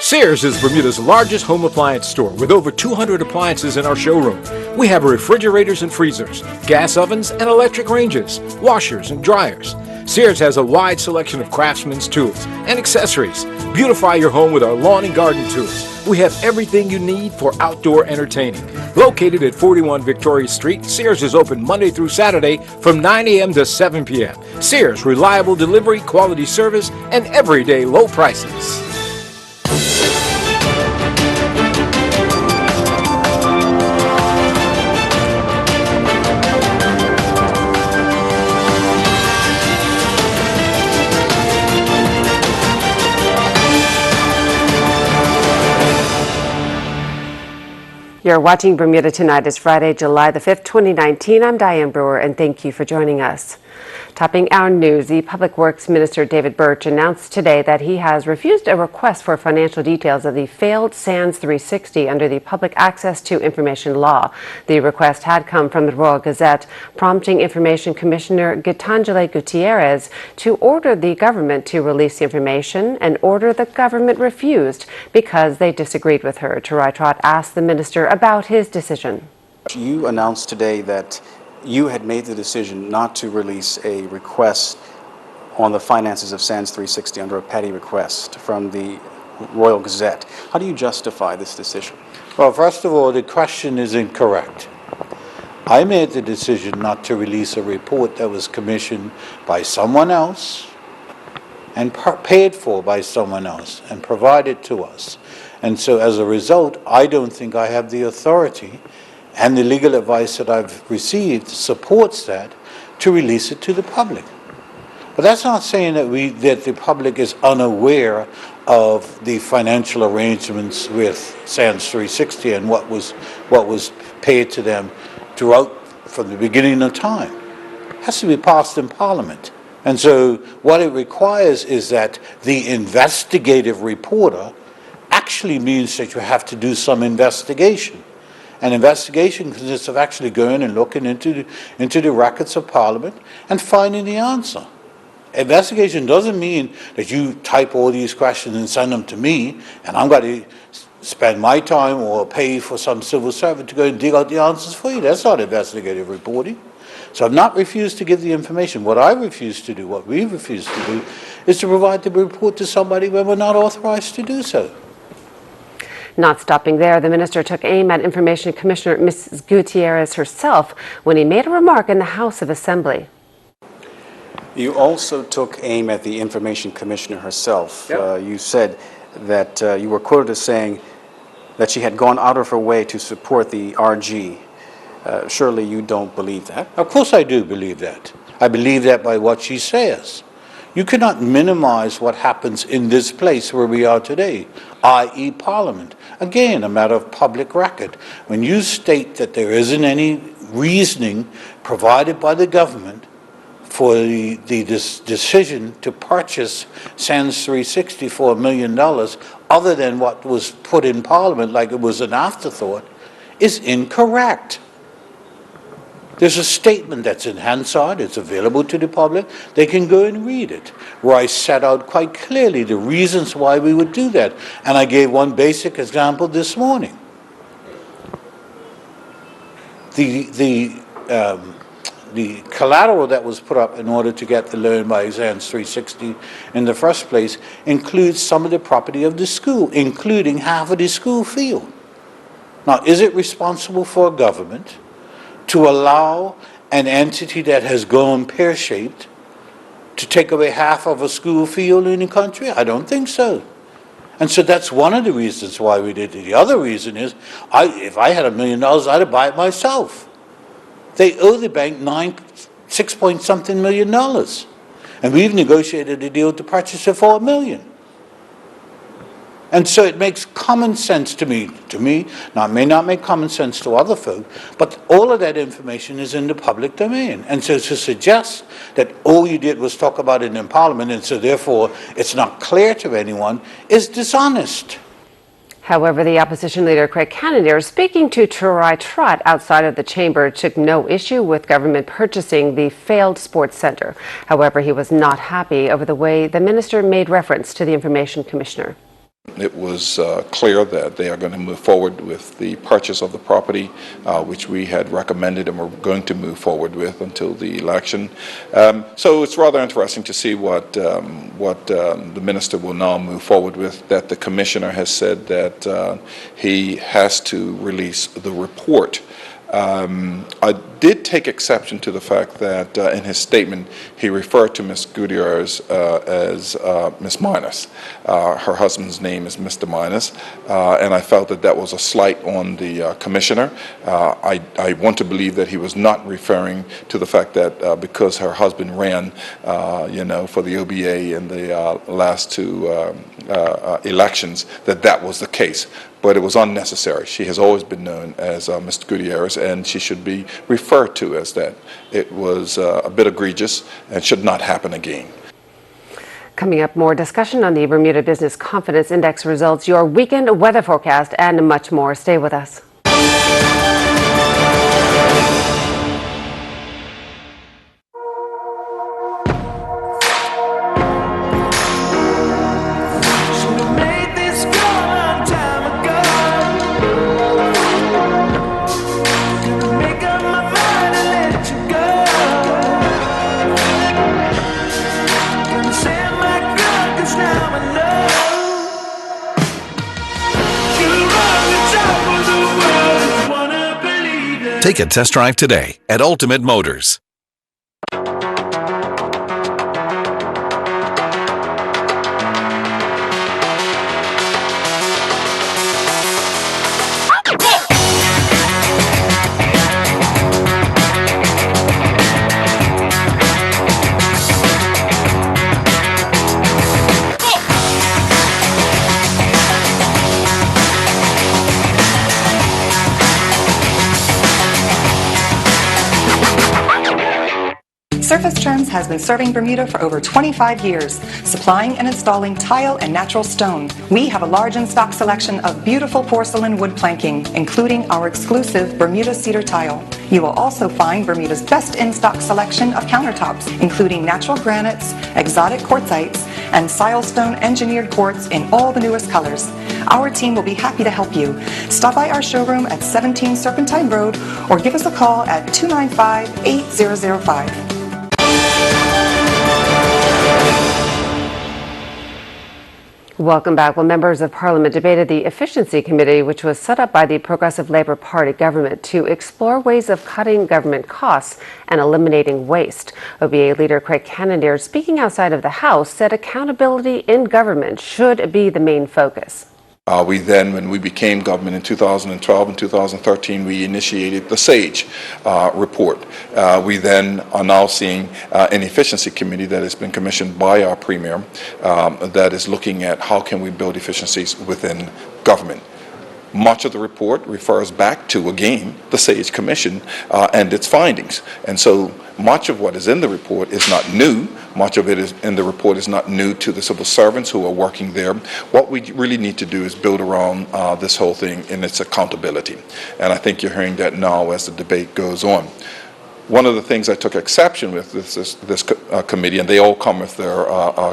Sears is Bermuda's largest home appliance store with over 200 appliances in our showroom. We have refrigerators and freezers, gas ovens and electric ranges, washers and dryers. Sears has a wide selection of craftsman's tools and accessories. Beautify your home with our lawn and garden tools. We have everything you need for outdoor entertaining. Located at 41 Victoria Street, Sears is open Monday through Saturday from 9 a.m. to 7 p.m. Sears, reliable delivery, quality service, and everyday low prices. You're watching Bermuda Tonight. It's Friday, July the 5th, 2019. I'm Diane Brewer, and thank you for joining us. Topping our news, the Public Works Minister David Birch announced today that he has refused a request for financial details of the failed SANS 360 under the Public Access to Information Law. The request had come from the Royal Gazette, prompting Information Commissioner Gitanjali Gutierrez to order the government to release the information, an order the government refused because they disagreed with her. Tarai Trott asked the minister about his decision. You announced today that you had made the decision not to release a request on the finances of SANS 360 under a petty request from the Royal Gazette. How do you justify this decision? Well, first of all, the question is incorrect. I made the decision not to release a report that was commissioned by someone else and paid for by someone else and provided to us. And so as a result, I don't think I have the authority, and the legal advice that I've received supports that, to release it to the public. But that's not saying that the public is unaware of the financial arrangements with SANS 360 and what was paid to them throughout from the beginning of time. It has to be passed in Parliament. And so what it requires is that the investigative reporter actually means that you have to do some investigation. An investigation consists of actually going and looking into the records of Parliament and finding the answer. Investigation doesn't mean that you type all these questions and send them to me, and I'm going to spend my time or pay for some civil servant to go and dig out the answers for you. That's not investigative reporting. So I've not refused to give the information. What I refuse to do, what we refuse to do, is to provide the report to somebody when we're not authorized to do so. Not stopping there, the minister took aim at Information Commissioner Mrs. Gutierrez herself when he made a remark in the House of Assembly. You also took aim at the Information Commissioner herself. Yep. You said that you were quoted as saying that she had gone out of her way to support the RG. Surely you don't believe that? Of course I do believe that. I believe that by what she says. You cannot minimize what happens in this place where we are today, i.e. Parliament. Again, a matter of public record. When you state that there isn't any reasoning provided by the government for this decision to purchase SANS 360 for $1 million, other than what was put in Parliament like it was an afterthought, is incorrect. There's a statement that's in Hansard, it's available to the public, they can go and read it, where I set out quite clearly the reasons why we would do that. And I gave one basic example this morning. The collateral that was put up in order to get the loan by SANS 360 in the first place includes some of the property of the school, including half of the school field. Now, is it responsible for a government to allow an entity that has gone pear-shaped to take away half of a school field in the country? I don't think so. And so that's one of the reasons why we did it. The other reason is, if I had $1 million, I'd buy it myself. They owe the bank $6-point-something million. And we've negotiated a deal to purchase it for $1 million. And so it makes common sense to me. Now it may not make common sense to other folk, but all of that information is in the public domain. And so to suggest that all you did was talk about it in Parliament, and so therefore it's not clear to anyone, is dishonest. However, the opposition leader Craig Cannoneer, speaking to Tarai Trott outside of the chamber, took no issue with government purchasing the failed sports center. However, he was not happy over the way the minister made reference to the Information Commissioner. It was clear that they are going to move forward with the purchase of the property, which we had recommended and were going to move forward with until the election. So it's rather interesting to see what the minister will now move forward with, that the commissioner has said that he has to release the report. I did take exception to the fact that in his statement he referred to Ms. Gutierrez as Ms. Minus. Her husband's name is Mr. Minus, and I felt that that was a slight on the commissioner. I want to believe that he was not referring to the fact that because her husband ran, for the OBA in the last two elections, that was the case. But it was unnecessary. She has always been known as Mr. Gutierrez, and she should be referred to as that. It was a bit egregious and should not happen again. Coming up, more discussion on the Bermuda Business Confidence Index results, your weekend weather forecast, and much more. Stay with us. Take a test drive today at Ultimate Motors. Surface Trends has been serving Bermuda for over 25 years, supplying and installing tile and natural stone. We have a large in-stock selection of beautiful porcelain wood planking, including our exclusive Bermuda cedar tile. You will also find Bermuda's best in-stock selection of countertops, including natural granites, exotic quartzites, and silestone engineered quartz in all the newest colors. Our team will be happy to help you. Stop by our showroom at 17 Serpentine Road or give us a call at 295-8005. Welcome back. Well, members of Parliament debated the Efficiency Committee, which was set up by the Progressive Labour Party government to explore ways of cutting government costs and eliminating waste. OBA leader Craig Cannoneer, speaking outside of the House, said accountability in government should be the main focus. We then, when we became government in 2012 and 2013, we initiated the SAGE report. We then are now seeing an efficiency committee that has been commissioned by our premier that is looking at how can we build efficiencies within government. Much of the report refers back to, again, the SAGE Commission and its findings. And so much of what is in the report is not new. Much of it is in the report is not new to the civil servants who are working there. What we really need to do is build around this whole thing in its accountability. And I think you're hearing that now as the debate goes on. One of the things I took exception with this committee, and they all come with their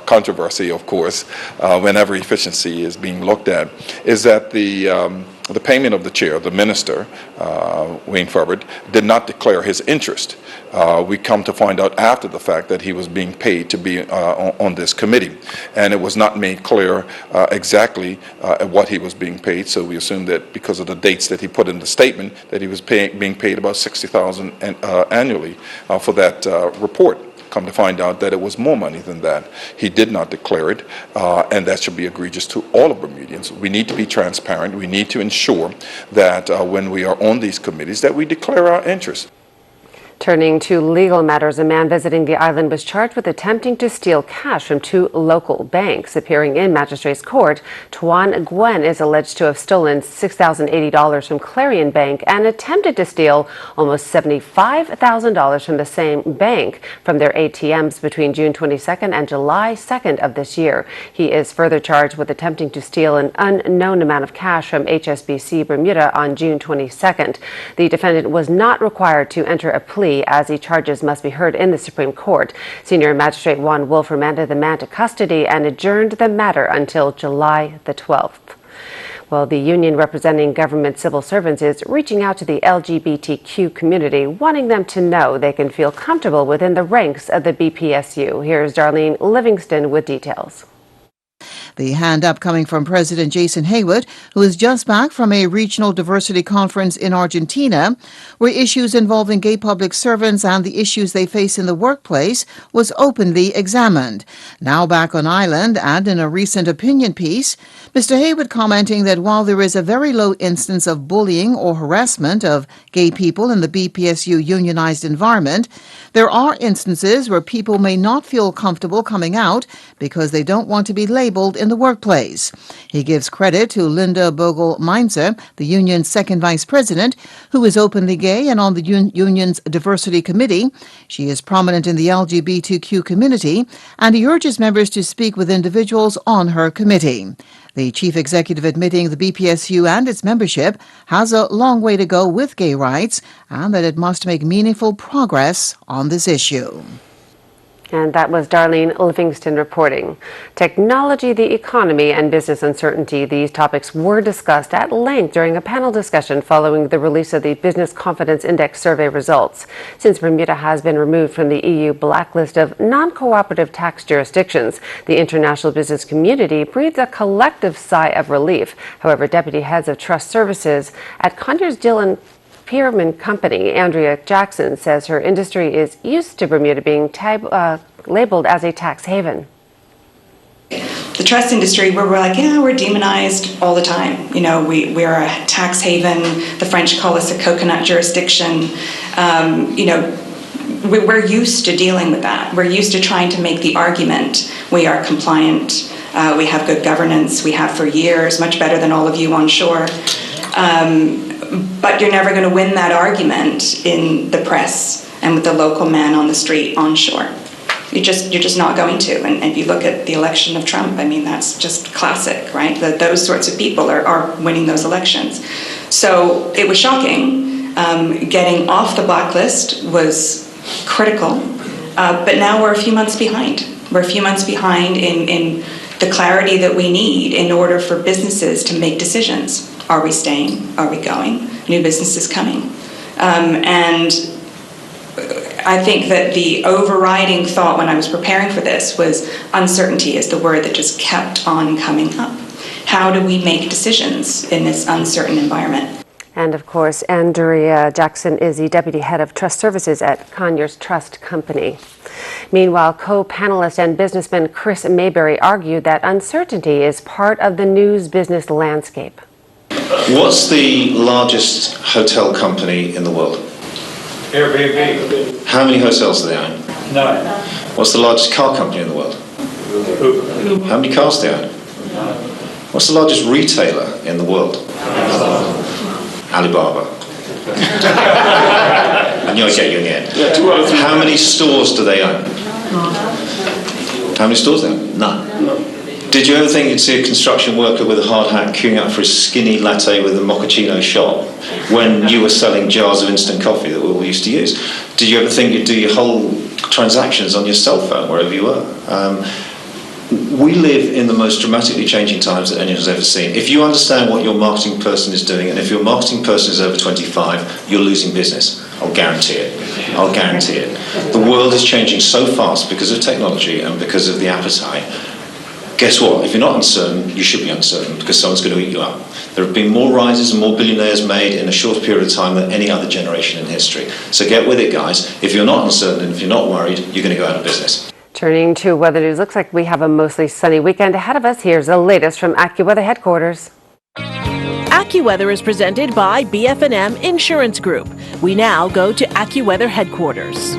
controversy, of course, whenever efficiency is being looked at, is that the payment of the chair, the minister, Wayne Furbert, did not declare his interest. We come to find out after the fact that he was being paid to be on this committee, and it was not made clear exactly what he was being paid. So we assumed that because of the dates that he put in the statement, that he was being paid about $60,000 annually for that report. Come to find out that it was more money than that. He did not declare it, and that should be egregious to all of Bermudians. We need to be transparent. We need to ensure that when we are on these committees that we declare our interests. Turning to legal matters, a man visiting the island was charged with attempting to steal cash from two local banks. Appearing in Magistrates Court, Tuan Gwen is alleged to have stolen $6,080 from Clarion Bank and attempted to steal almost $75,000 from the same bank from their ATMs between June 22nd and July 2nd of this year. He is further charged with attempting to steal an unknown amount of cash from HSBC Bermuda on June 22nd. The defendant was not required to enter a plea plea, as the charges must be heard in the Supreme Court. Senior Magistrate Juan Wolf remanded the man to custody and adjourned the matter until July the 12th. Well, the union representing government civil servants is reaching out to the LGBTQ community, wanting them to know they can feel comfortable within the ranks of the BPSU. Here's Darlene Livingston with details. The hand up coming from President Jason Hayward, who is just back from a regional diversity conference in Argentina, where issues involving gay public servants and the issues they face in the workplace was openly examined. Now back on island and in a recent opinion piece, Mr. Hayward commenting that while there is a very low instance of bullying or harassment of gay people in the BPSU unionized environment, there are instances where people may not feel comfortable coming out because they don't want to be labeled in the workplace. He gives credit to Linda Bogle-Meinzer, the union's second vice president, who is openly gay and on the union's diversity committee. She is prominent in the LGBTQ community, and he urges members to speak with individuals on her committee. The chief executive admitting the BPSU and its membership has a long way to go with gay rights and that it must make meaningful progress on this issue. And that was Darlene Livingston reporting. Technology, the economy, and business uncertainty. These topics were discussed at length during a panel discussion following the release of the Business Confidence Index survey results. Since Bermuda has been removed from the EU blacklist of non-cooperative tax jurisdictions, the international business community breathed a collective sigh of relief. However, deputy heads of trust services at Conyers Dillon Pearman Company, Andrea Jackson, says her industry is used to Bermuda being labeled as a tax haven. The trust industry, where we're like, yeah, we're demonized all the time. You know, we're a tax haven. The French call us a coconut jurisdiction. You know, we're used to dealing with that. We're used to trying to make the argument. We are compliant. We have good governance. We have for years, much better than all of you on shore. But you're never going to win that argument in the press and with the local man on the street on shore. You're just not going to. And if you look at the election of Trump, I mean, that's just classic, right? Those sorts of people are winning those elections. So it was shocking. Getting off the blacklist was critical. But now we're a few months behind. We're a few months behind in the clarity that we need in order for businesses to make decisions. Are we staying? Are we going? New business is coming. And I think that the overriding thought when I was preparing for this was uncertainty is the word that just kept on coming up. How do we make decisions in this uncertain environment? And of course, Andrea Jackson is the deputy head of trust services at Conyers Trust Company. Meanwhile, co-panelist and businessman Chris Mayberry argued that uncertainty is part of the news business landscape. What's the largest hotel company in the world? Airbnb. How many hotels do they own? None. What's the largest car company in the world? Uber. How many cars do they own? What's the largest retailer in the world? Alibaba. I knew I'd get you in the end. Yeah, 2 out of 3. How many stores do they own? How many stores do they own? None. No. Did you ever think you'd see a construction worker with a hard hat queuing up for his skinny latte with a mochaccino shot when you were selling jars of instant coffee that we all used to use? Did you ever think you'd do your whole transactions on your cell phone wherever you were? We live in the most dramatically changing times that anyone has ever seen. If you understand what your marketing person is doing, and if your marketing person is over 25, you're losing business. I'll guarantee it. I'll guarantee it. The world is changing so fast because of technology and because of the appetite. Guess what? If you're not uncertain, you should be uncertain because someone's going to eat you up. There have been more rises and more billionaires made in a short period of time than any other generation in history. So get with it, guys. If you're not uncertain and if you're not worried, you're going to go out of business. Turning to weather news, looks like we have a mostly sunny weekend ahead of us. Here's the latest from AccuWeather headquarters. AccuWeather is presented by BF&M Insurance Group. We now go to AccuWeather headquarters.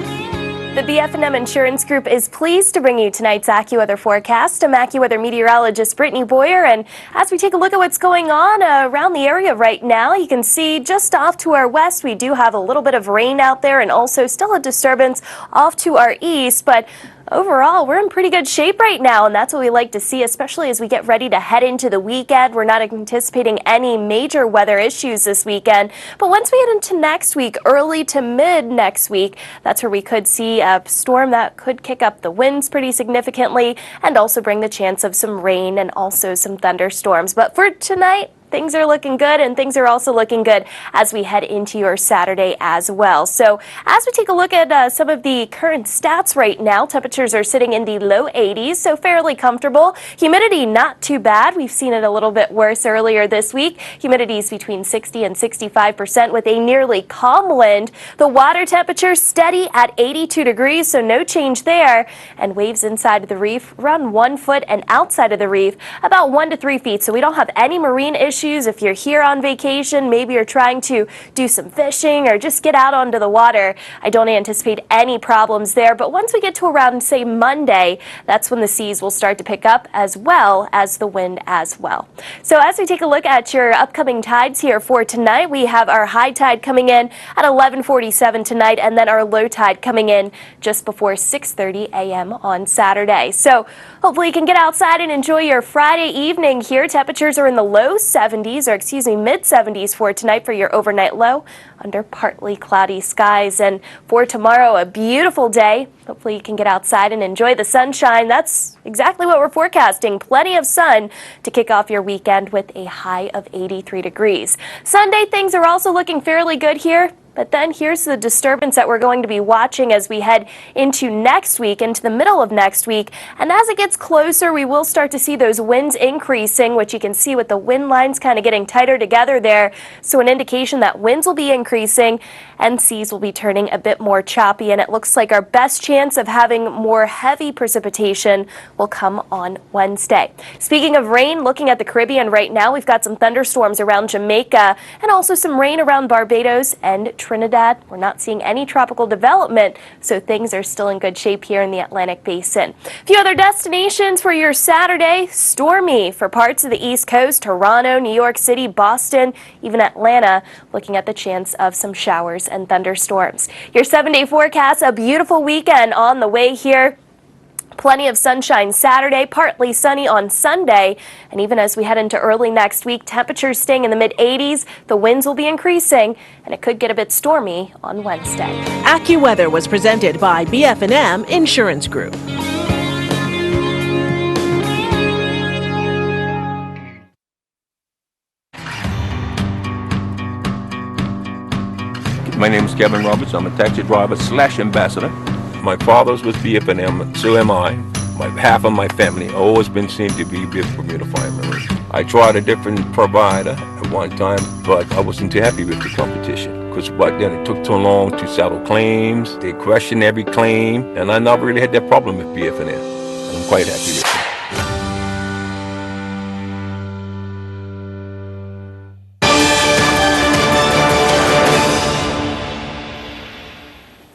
The BF&M Insurance Group is pleased to bring you tonight's AccuWeather forecast. I'm AccuWeather meteorologist Brittany Boyer, and as we take a look at what's going on around the area right now, you can see just off to our west we do have a little bit of rain out there and also still a disturbance off to our east, but overall, we're in pretty good shape right now, and that's what we like to see, especially as we get ready to head into the weekend. We're not anticipating any major weather issues this weekend, but once we get into next week, early to mid next week, that's where we could see a storm that could kick up the winds pretty significantly and also bring the chance of some rain and also some thunderstorms. But for tonight, things are looking good, and things are also looking good as we head into your Saturday as well. So as we take a look at some of the current stats right now, temperatures are sitting in the low 80s, so fairly comfortable. Humidity not too bad. We've seen it a little bit worse earlier this week. Humidity is between 60 and 65% with a nearly calm wind. The water temperature steady at 82 degrees, so no change there. And waves inside of the reef around 1 foot and outside of the reef about 1 to 3 feet. So we don't have any marine issues. If you're here on vacation, maybe you're trying to do some fishing or just get out onto the water, I don't anticipate any problems there. But once we get to around, say, Monday, that's when the seas will start to pick up as well as the wind as well. So as we take a look at your upcoming tides here for tonight, we have our high tide coming in at 11:47 tonight, and then our low tide coming in just before 6:30 a.m. on Saturday. So hopefully you can get outside and enjoy your Friday evening here. Temperatures are in the low 70s, or mid 70s for tonight for your overnight low under partly cloudy skies. And for tomorrow, a beautiful day. Hopefully you can get outside and enjoy the sunshine. That's exactly what we're forecasting. Plenty of sun to kick off your weekend with a high of 83 degrees. Sunday, things are also looking fairly good here. But then here's the disturbance that we're going to be watching as we head into next week, into the middle of next week. And as it gets closer, we will start to see those winds increasing, which you can see with the wind lines kind of getting tighter together there. So an indication that winds will be increasing and seas will be turning a bit more choppy. And it looks like our best chance of having more heavy precipitation will come on Wednesday. Speaking of rain, looking at the Caribbean right now, we've got some thunderstorms around Jamaica and also some rain around Barbados and Trinidad. We're not seeing any tropical development, so things are still in good shape here in the Atlantic Basin. A few other destinations for your Saturday: stormy for parts of the East Coast, Toronto, New York City, Boston, even Atlanta, looking at the chance of some showers and thunderstorms. Your 7-day forecast, a beautiful weekend on the way here. Plenty of sunshine Saturday, partly sunny on Sunday, and even as we head into early next week, temperatures staying in the mid-80s, the winds will be increasing, and it could get a bit stormy on Wednesday. AccuWeather was presented by BF&M Insurance Group. My name is Kevin Roberts. I'm a taxi driver / ambassador. My father's with BF&M, so am I. Half of my family always been seen to be with Bermuda Fire Marine. I tried a different provider at one time, but I wasn't too happy with the competition. Because back then it took too long to settle claims. They questioned every claim, and I never really had that problem with BF&M. I'm quite happy with it.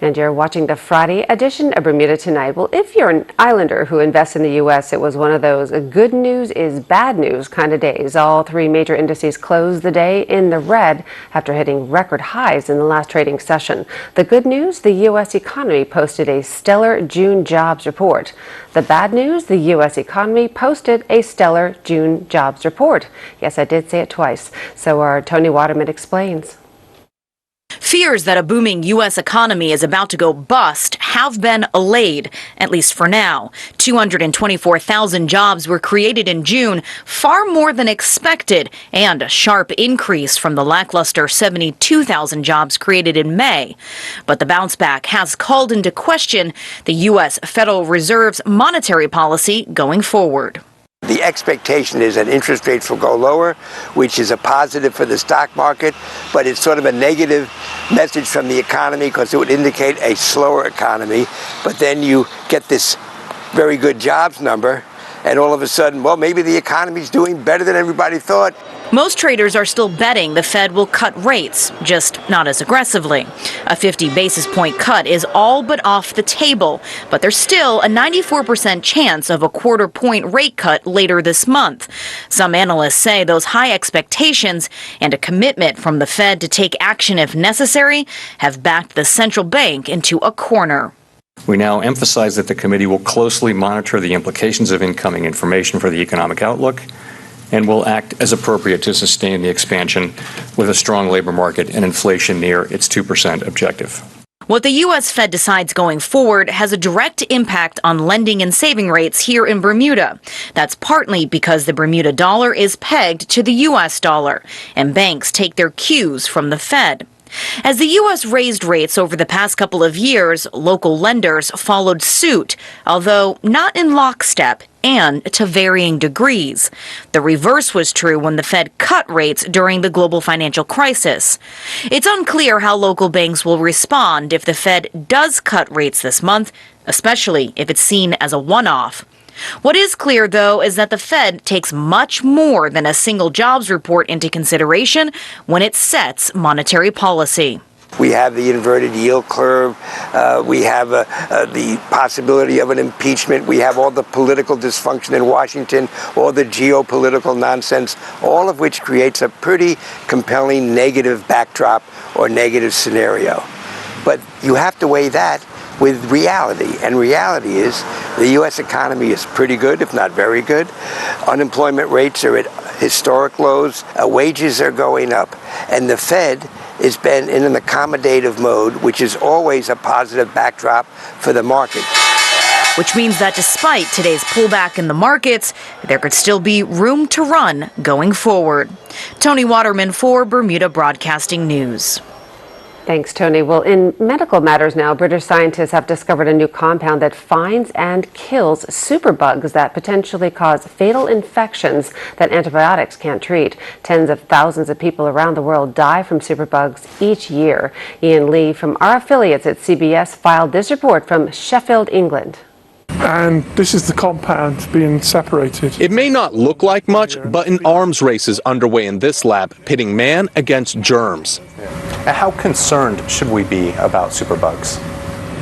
And you're watching the Friday edition of Bermuda Tonight. Well, if you're an islander who invests in the U.S., it was one of those good news is bad news kind of days. All three major indices closed the day in the red after hitting record highs in the last trading session. The good news, the U.S. economy posted a stellar June jobs report. The bad news, the U.S. economy posted a stellar June jobs report. Yes, I did say it twice. So our Tony Waterman explains. Fears that a booming U.S. economy is about to go bust have been allayed, at least for now. 224,000 jobs were created in June, far more than expected, and a sharp increase from the lackluster 72,000 jobs created in May. But the bounce back has called into question the U.S. Federal Reserve's monetary policy going forward. The expectation is that interest rates will go lower, which is a positive for the stock market, but it's sort of a negative message from the economy because it would indicate a slower economy. But then you get this very good jobs number, and all of a sudden, well, maybe the economy's doing better than everybody thought. Most traders are still betting the Fed will cut rates, just not as aggressively. A 50 basis point cut is all but off the table, but there's still a 94% chance of a quarter-point rate cut later this month. Some analysts say those high expectations and a commitment from the Fed to take action if necessary have backed the central bank into a corner. We now emphasize that the committee will closely monitor the implications of incoming information for the economic outlook and will act as appropriate to sustain the expansion with a strong labor market and inflation near its 2% objective. What the U.S. Fed decides going forward has a direct impact on lending and saving rates here in Bermuda. That's partly because the Bermuda dollar is pegged to the U.S. dollar, and banks take their cues from the Fed. As the U.S. raised rates over the past couple of years, local lenders followed suit, although not in lockstep and to varying degrees. The reverse was true when the Fed cut rates during the global financial crisis. It's unclear how local banks will respond if the Fed does cut rates this month, especially if it's seen as a one-off. What is clear, though, is that the Fed takes much more than a single jobs report into consideration when it sets monetary policy. We have the inverted yield curve. We have the possibility of an impeachment. We have all the political dysfunction in Washington, all the geopolitical nonsense, all of which creates a pretty compelling negative backdrop or negative scenario. But you have to weigh that with reality, and reality is the U.S. economy is pretty good, if not very good. Unemployment rates are at historic lows. Wages are going up, and the Fed has been in an accommodative mode, which is always a positive backdrop for the market. Which means that despite today's pullback in the markets, there could still be room to run going forward. Tony Waterman for Bermuda Broadcasting News. Thanks, Tony. Well, in medical matters now, British scientists have discovered a new compound that finds and kills superbugs that potentially cause fatal infections that antibiotics can't treat. Tens of thousands of people around the world die from superbugs each year. Ian Lee from our affiliates at CBS filed this report from Sheffield, England. And this is the compound being separated. It may not look like much, but an arms race is underway in this lab, pitting man against germs. How concerned should we be about superbugs?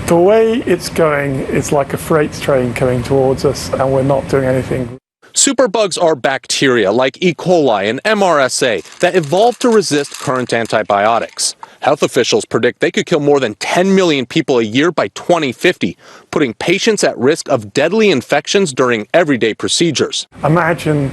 The way it's going, it's like a freight train coming towards us, and we're not doing anything. Superbugs are bacteria like E. coli and MRSA that evolved to resist current antibiotics. Health officials predict they could kill more than 10 million people a year by 2050, putting patients at risk of deadly infections during everyday procedures. Imagine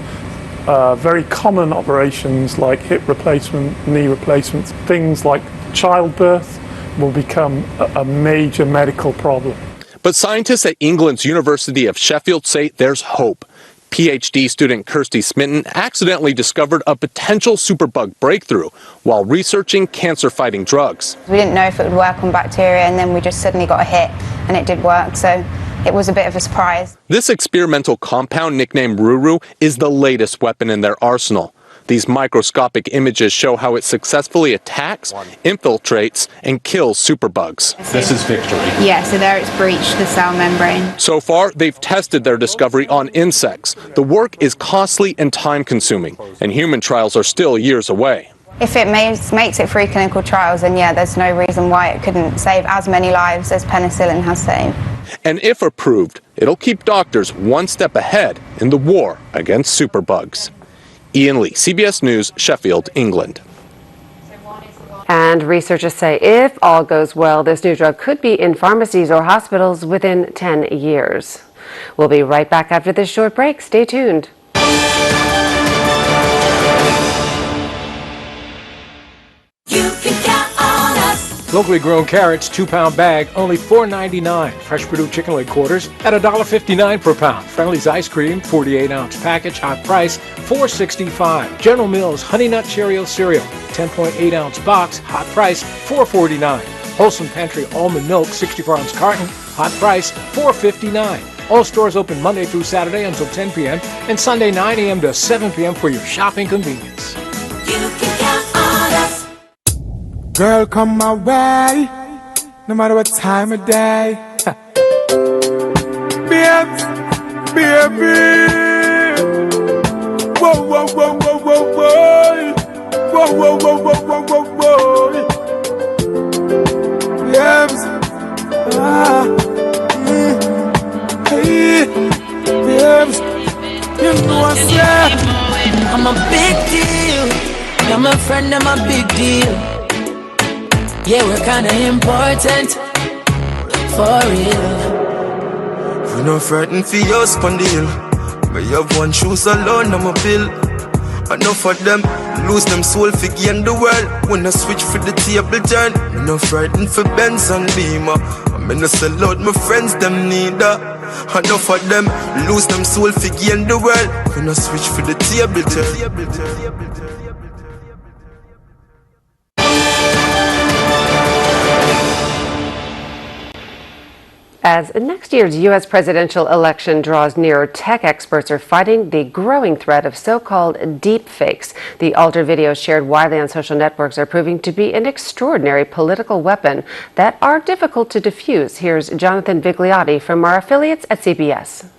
very common operations like hip replacement, knee replacements, things like childbirth will become a major medical problem. But scientists at England's University of Sheffield say there's hope. PhD student Kirsty Smitten accidentally discovered a potential superbug breakthrough while researching cancer-fighting drugs. We didn't know if it would work on bacteria, and then we just suddenly got a hit and it did work, so it was a bit of a surprise. This experimental compound, nicknamed Ruru, is the latest weapon in their arsenal. These microscopic images show how it successfully attacks, infiltrates, and kills superbugs. This is victory. Yeah, so there it's breached the cell membrane. So far, they've tested their discovery on insects. The work is costly and time-consuming, and human trials are still years away. If it makes it through clinical trials, then yeah, there's no reason why it couldn't save as many lives as penicillin has saved. And if approved, it'll keep doctors one step ahead in the war against superbugs. Ian Lee, CBS News, Sheffield, England. And researchers say if all goes well, this new drug could be in pharmacies or hospitals within 10 years. We'll be right back after this short break. Stay tuned. Locally grown carrots, 2-pound bag, only $4.99. Fresh Purdue chicken leg quarters at $1.59 per pound. Friendly's ice cream, 48-ounce package, hot price, $4.65. General Mills Honey Nut Cheerio cereal, 10.8-ounce box, hot price, $4.49. Wholesome Pantry almond milk, 64-ounce carton, hot price, $4.59. All stores open Monday through Saturday until 10 p.m. and Sunday 9 a.m. to 7 p.m. for your shopping convenience. You can count on us. Girl, come my way, no matter what time of day. Babes, baby. Whoa, whoa, whoa, whoa, whoa, whoa. Whoa, whoa, whoa, whoa, whoa, whoa, whoa. Babes, hey, babes, you know I said I'm a big deal. You're my friend, I'm a big deal. Yeah, we're kinda important. for real. We no frightened for your spondyle. We have one shoes alone, I'm a bill. Enough of them lose them soul for gain the world. When I switch for the table turn, we no frightened for Benz and Beamer. I'm in a sell out, my friends them neither. Enough of them lose them soul for gain the world. When I switch for the table turn. As next year's U.S. presidential election draws nearer, tech experts are fighting the growing threat of so-called deep fakes. The altered videos shared widely on social networks are proving to be an extraordinary political weapon that are difficult to defuse. Here's Jonathan Vigliotti from our affiliates at CBS.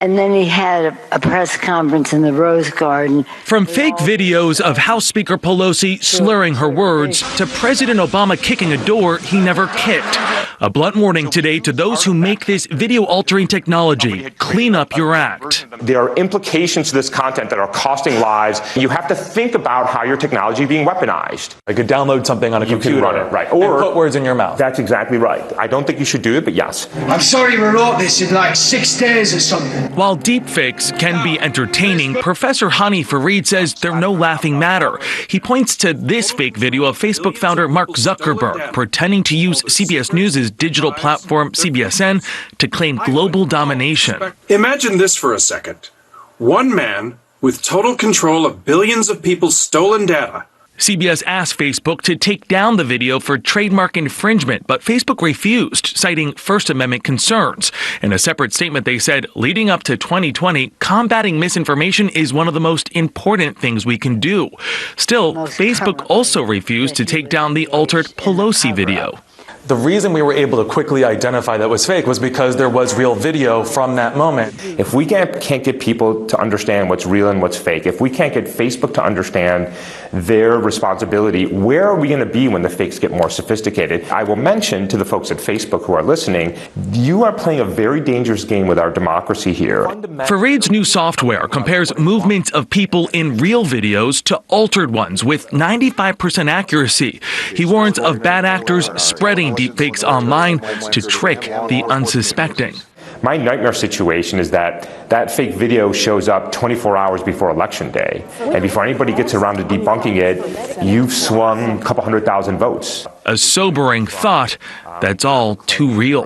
And then he had a press conference in the Rose Garden. From fake videos of House Speaker Pelosi slurring her words to President Obama kicking a door he never kicked. A blunt warning today to those who make this video-altering technology. Clean up your act. There are implications to this content that are costing lives. You have to think about how your technology is being weaponized. I could download something on a computer, you can run it, right? Or and put words in your mouth. That's exactly right. I don't think you should do it, but yes. I'm sorry we wrote this in like 6 days or something. While deepfakes can be entertaining, Professor Hani Farid says they're no laughing matter. He points to this fake video of Facebook founder Mark Zuckerberg pretending to use CBS News' digital platform CBSN to claim global domination. Imagine this for a second. One man with total control of billions of people's stolen data. CBS asked Facebook to take down the video for trademark infringement, but Facebook refused, citing First Amendment concerns. In a separate statement, they said, leading up to 2020, combating misinformation is one of the most important things we can do. Still, Facebook also refused to take down the altered Pelosi video. The reason we were able to quickly identify that was fake was because there was real video from that moment. If we can't get people to understand what's real and what's fake, if we can't get Facebook to understand their responsibility, where are we going to be when the fakes get more sophisticated? I will mention to the folks at Facebook who are listening, you are playing a very dangerous game with our democracy here. Farid's new software compares movements of people in real videos to altered ones with 95% accuracy. He warns of bad actors spreading deepfakes online to trick the unsuspecting. My nightmare situation is that fake video shows up 24 hours before Election Day. And before anybody gets around to debunking it, you've swung a couple 100,000 votes. A sobering thought that's all too real.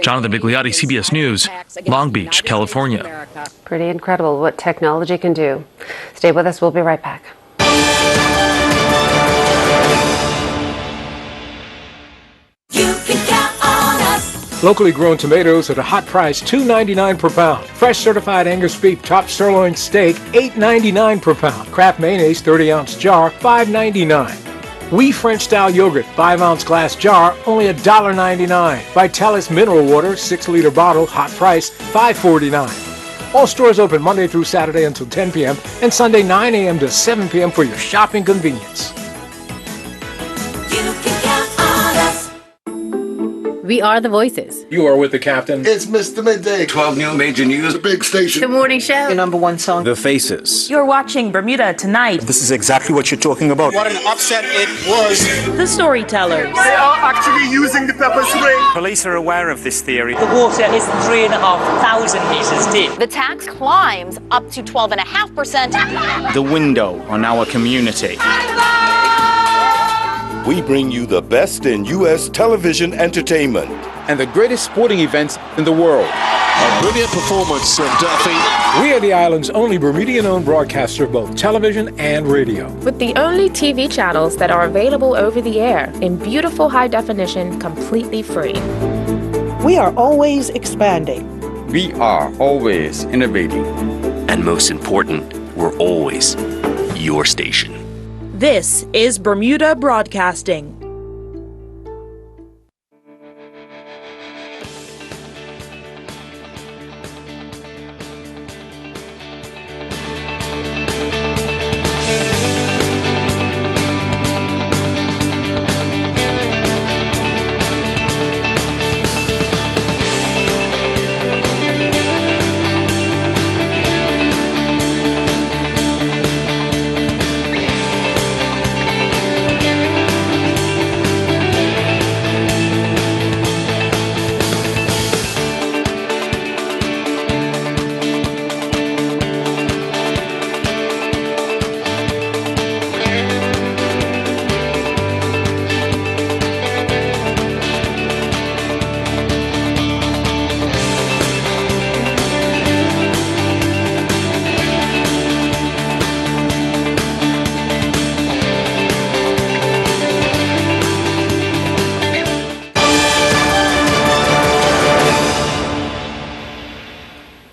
Jonathan Vigliotti, CBS News, Long Beach, California. Pretty incredible what technology can do. Stay with us. We'll be right back. Locally grown tomatoes at a hot price, $2.99 per pound. Fresh certified Angus beef top sirloin steak, $8.99 per pound. Kraft mayonnaise 30-ounce jar, $5.99. Wee French style yogurt 5-ounce glass jar, only $1.99. Vitalis mineral water 6-liter bottle, hot price, $5.49. All stores open Monday through Saturday until 10 p.m. and Sunday 9 a.m. to 7 p.m. for your shopping convenience. We are the voices. You are with the captain. It's Mr. Midday. 12 new major news. The big station. The morning show. Your number one song. The Faces. You're watching Bermuda Tonight. This is exactly what you're talking about. What an upset it was. The Storytellers. They are actually using the pepper spray. Police are aware of this theory. The water is 3,500 meters deep. The tax climbs up to 12.5%. The window on our community. We bring you the best in U.S. television entertainment and the greatest sporting events in the world. A brilliant performance from Duffy. We are the island's only Bermudian-owned broadcaster of both television and radio. With the only TV channels that are available over the air in beautiful high definition, completely free. We are always expanding. We are always innovating. And most important, we're always your station. This is Bermuda Broadcasting.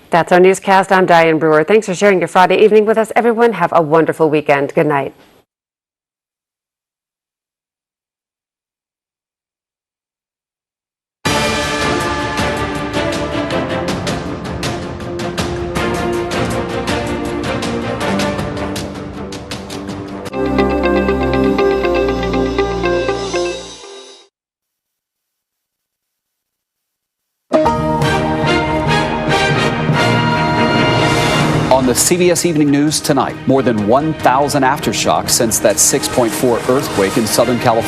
That's our newscast. I'm Diane Brewer. Thanks for sharing your Friday evening with us, everyone. Have a wonderful weekend. Good night. On the CBS Evening News tonight, more than 1,000 aftershocks since that 6.4 earthquake in Southern California.